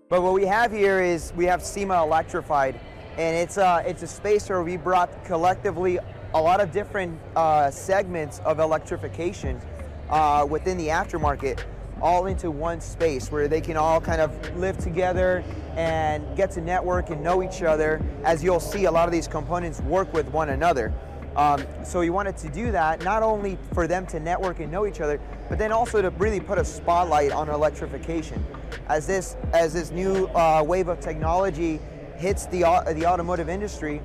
But what we have here is we have SEMA Electrified, and it's a space where we brought collectively a lot of different segments of electrification within the aftermarket, all into one space where they can all kind of live together and get to network and know each other. As you'll see, a lot of these components work with one another. So we wanted to do that, not only for them to network and know each other, but then also to really put a spotlight on electrification. As this new wave of technology hits the automotive industry,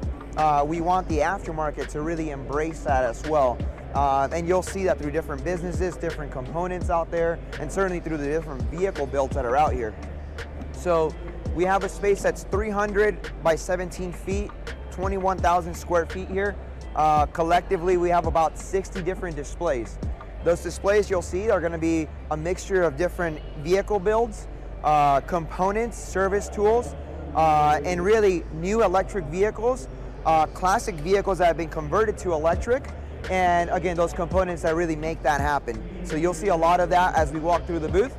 we want the aftermarket to really embrace that as well. And you'll see that through different businesses, different components out there, and certainly through the different vehicle builds that are out here. So we have a space that's 300 by 17 feet, 21,000 square feet here. Collectively, we have about 60 different displays. Those displays you'll see are going to be a mixture of different vehicle builds, components, service tools, and really new electric vehicles, classic vehicles that have been converted to electric, and again, those components that really make that happen. So you'll see a lot of that as we walk through the booth.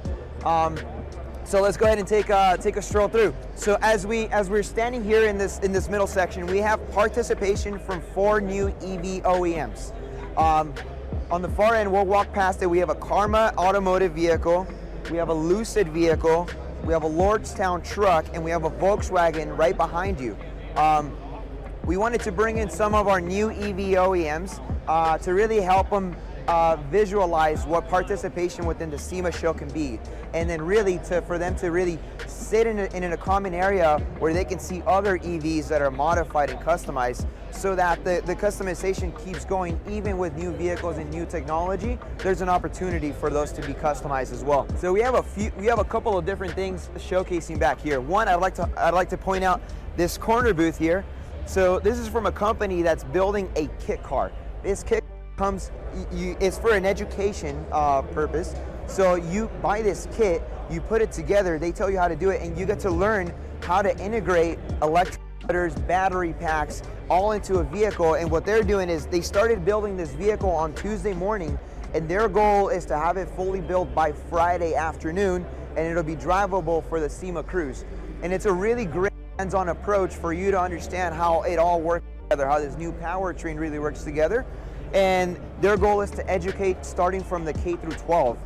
So let's go ahead and take a stroll through. So as we're standing here in this middle section, we have participation from 4 new EV OEMs. On the far end, we'll walk past it. We have a Karma automotive vehicle, we have a Lucid vehicle, we have a Lordstown truck, and we have a Volkswagen right behind you. We wanted to bring in some of our new EV OEMs to really help them visualize what participation within the SEMA show can be, and then really for them to really sit in a common area where they can see other EVs that are modified and customized, so that the customization keeps going. Even with new vehicles and new technology, there's an opportunity for those to be customized as well. So we have a couple of different things showcasing back here. One, I'd like to point out this corner booth here. So this is from a company that's building a kit car. This kit it's for an education purpose. So you buy this kit, you put it together, they tell you how to do it, and you get to learn how to integrate electric motors, battery packs, all into a vehicle. And what they're doing is they started building this vehicle on Tuesday morning, and their goal is to have it fully built by Friday afternoon, and it'll be drivable for the SEMA crews. And it's a really great hands-on approach for you to understand how it all works together, how this new powertrain really works together. And their goal is to educate starting from the K through 12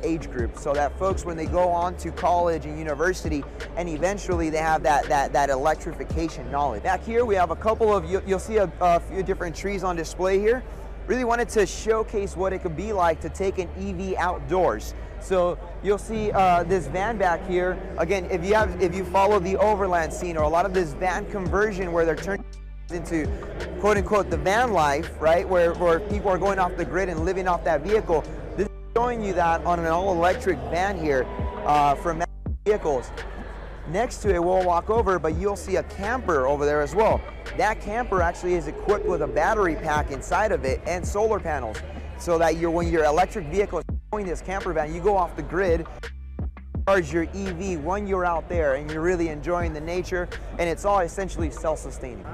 age group, so that folks, when they go on to college and university, and eventually they have that electrification knowledge. Back here we have a couple of, you'll see a few different trees on display here. Really wanted to showcase what it could be like to take an EV outdoors. So you'll see this van back here. Again, if you follow the overland scene, or a lot of this van conversion where they're turning into quote unquote the van life, right, where people are going off the grid and living off that vehicle. This is showing you that on an all-electric van here from vehicles. Next to it, we'll walk over, but you'll see a camper over there as well. That camper actually is equipped with a battery pack inside of it and solar panels, so that when your electric vehicle is going this camper van, you go off the grid, charge your EV when you're out there and you're really enjoying the nature, and it's all essentially self-sustaining.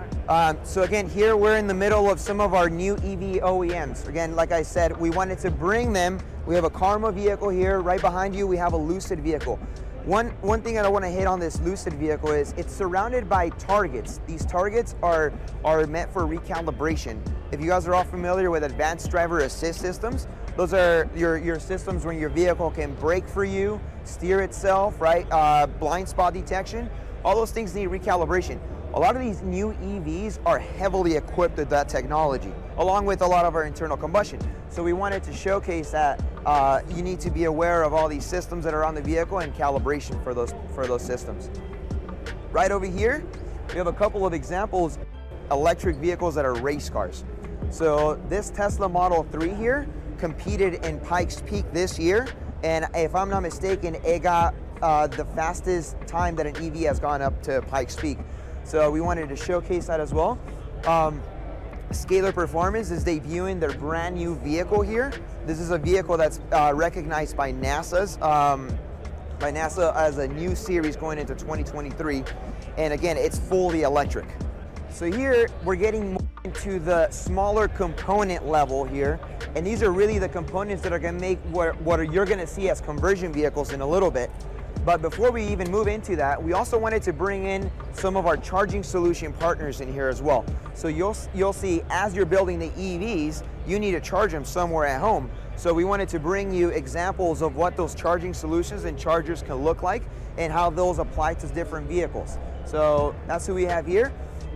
So again, here we're in the middle of some of our new EV OEMs. Again, like I said, we wanted to bring them. We have a Karma vehicle here. Right behind you, we have a Lucid vehicle. One thing that I want to hit on this Lucid vehicle is it's surrounded by targets. These targets are meant for recalibration. If you guys are all familiar with advanced driver assist systems, those are your systems when your vehicle can brake for you, steer itself, right? Blind spot detection. All those things need recalibration. A lot of these new EVs are heavily equipped with that technology, along with a lot of our internal combustion. So we wanted to showcase that you need to be aware of all these systems that are on the vehicle and calibration for those systems. Right over here, we have a couple of examples of electric vehicles that are race cars. So this Tesla Model 3 here competed in Pikes Peak this year, and if I'm not mistaken, it got the fastest time that an EV has gone up to Pikes Peak. So we wanted to showcase that as well. Scalar Performance is debuting their brand new vehicle here. This is a vehicle that's recognized by NASA as a new series going into 2023. And again, it's fully electric. So here we're getting more into the smaller component level here. And these are really the components that are gonna make what you're gonna see as conversion vehicles in a little bit. But before we even move into that, we also wanted to bring in some of our charging solution partners in here as well. So you'll see as you're building the EVs, you need to charge them somewhere at home. So we wanted to bring you examples of what those charging solutions and chargers can look like and how those apply to different vehicles. So that's who we have here.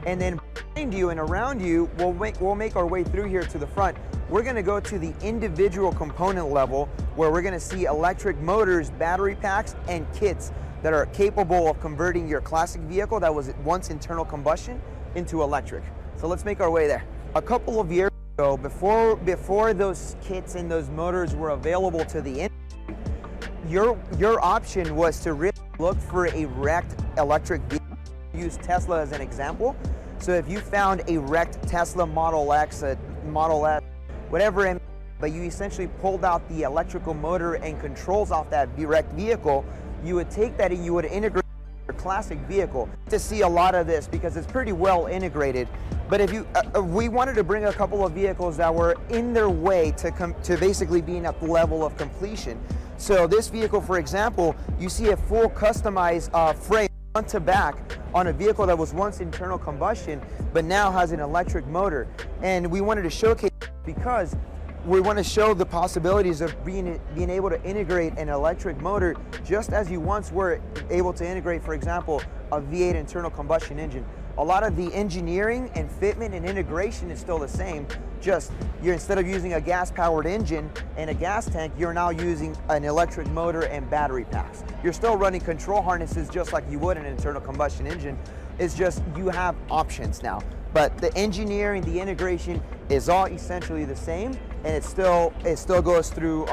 And then behind you and around you, we'll make our way through here to the front. We're gonna go to the individual component level where we're gonna see electric motors, battery packs, and kits that are capable of converting your classic vehicle that was once internal combustion into electric. So let's make our way there. A couple of years ago, before those kits and those motors were available to the industry, your option was to really look for a wrecked electric vehicle. Use Tesla as an example. So if you found a wrecked Tesla Model X, a Model S, whatever, but you essentially pulled out the electrical motor and controls off that wrecked vehicle, you would take that and you would integrate your classic vehicle. To see a lot of this because it's pretty well integrated. But if you, we wanted to bring a couple of vehicles that were in their way to basically being at the level of completion. So this vehicle, for example, you see a full customized frame front to back on a vehicle that was once internal combustion, but now has an electric motor. And we wanted to showcase because we want to show the possibilities of being able to integrate an electric motor just as you once were able to integrate, for example, a V8 internal combustion engine. A lot of the engineering and fitment and integration is still the same, just instead of using a gas-powered engine and a gas tank, you're now using an electric motor and battery packs. You're still running control harnesses just like you would an internal combustion engine. It's just you have options now. But the engineering, the integration is all essentially the same, and it still goes through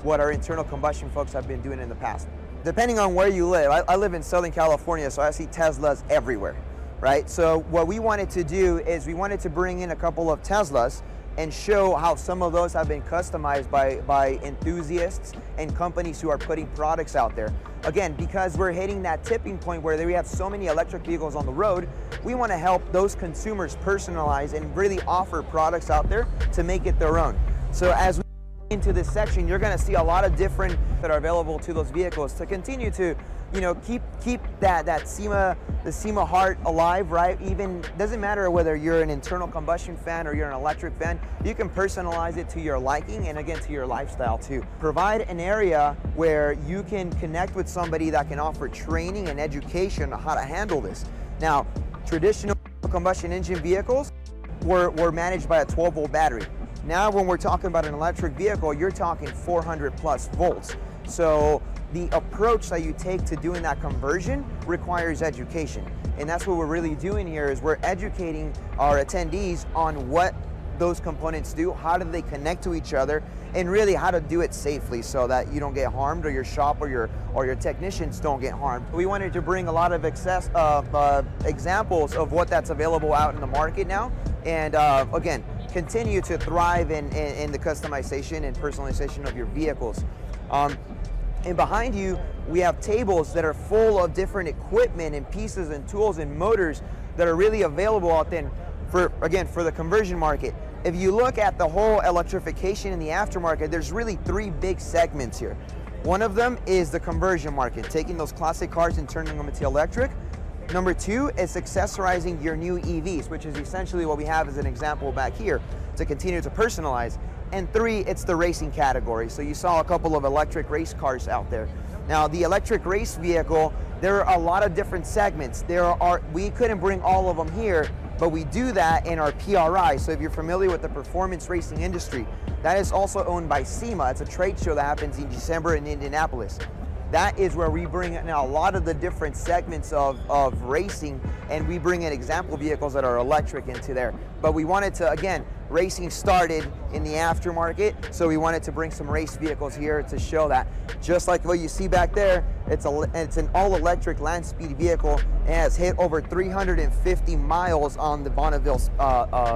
what our internal combustion folks have been doing in the past. Depending on where you live, I live in Southern California, so I see Teslas everywhere. Right? So what we wanted to do is we wanted to bring in a couple of Teslas and show how some of those have been customized by enthusiasts and companies who are putting products out there. Again, because we're hitting that tipping point where we have so many electric vehicles on the road, we want to help those consumers personalize and really offer products out there to make it their own. So as we into this section, you're going to see a lot of different that are available to those vehicles to continue to, you know, keep that SEMA, the SEMA heart alive, right? Even doesn't matter whether you're an internal combustion fan or you're an electric fan, you can personalize it to your liking and again to your lifestyle too. Provide an area where you can connect with somebody that can offer training and education on how to handle this. Now, traditional combustion engine vehicles were managed by a 12-volt battery. Now when we're talking about an electric vehicle, you're talking 400 plus volts. So the approach that you take to doing that conversion requires education. And that's what we're really doing here is we're educating our attendees on what those components do, how do they connect to each other, and really how to do it safely so that you don't get harmed or your shop or your technicians don't get harmed. We wanted to bring a lot of examples of what that's available out in the market now. And again, continue to thrive in the customization and personalization of your vehicles. And behind you, we have tables that are full of different equipment and pieces and tools and motors that are really available out there for the conversion market. If you look at the whole electrification in the aftermarket, there's really three big segments here. One of them is the conversion market, taking those classic cars and turning them into electric. Number two is accessorizing your new EVs, which is essentially what we have as an example back here to continue to personalize. And three, it's the racing category. So you saw a couple of electric race cars out there. Now the electric race vehicle, there are a lot of different segments. We couldn't bring all of them here, but we do that in our PRI. So if you're familiar with the performance racing industry, that is also owned by SEMA. It's a trade show that happens in December in Indianapolis. That is where we bring in a lot of the different segments of racing, and we bring in example vehicles that are electric into there. But we wanted to, again, racing started in the aftermarket, so we wanted to bring some race vehicles here to show that. Just like what you see back there, it's an all-electric land speed vehicle and has hit over 350 miles on the Bonneville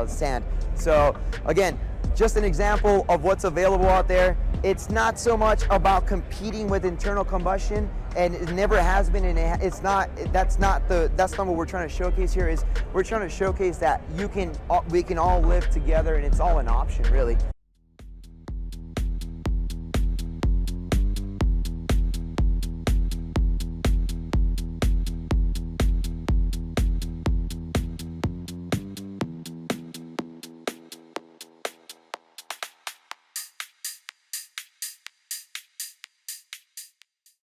sand. So again, just an example of what's available out there. It's not so much about competing with internal combustion, and it never has been, and that's not what we're trying to showcase here. Is we're trying to showcase that we can all live together, and it's all an option really.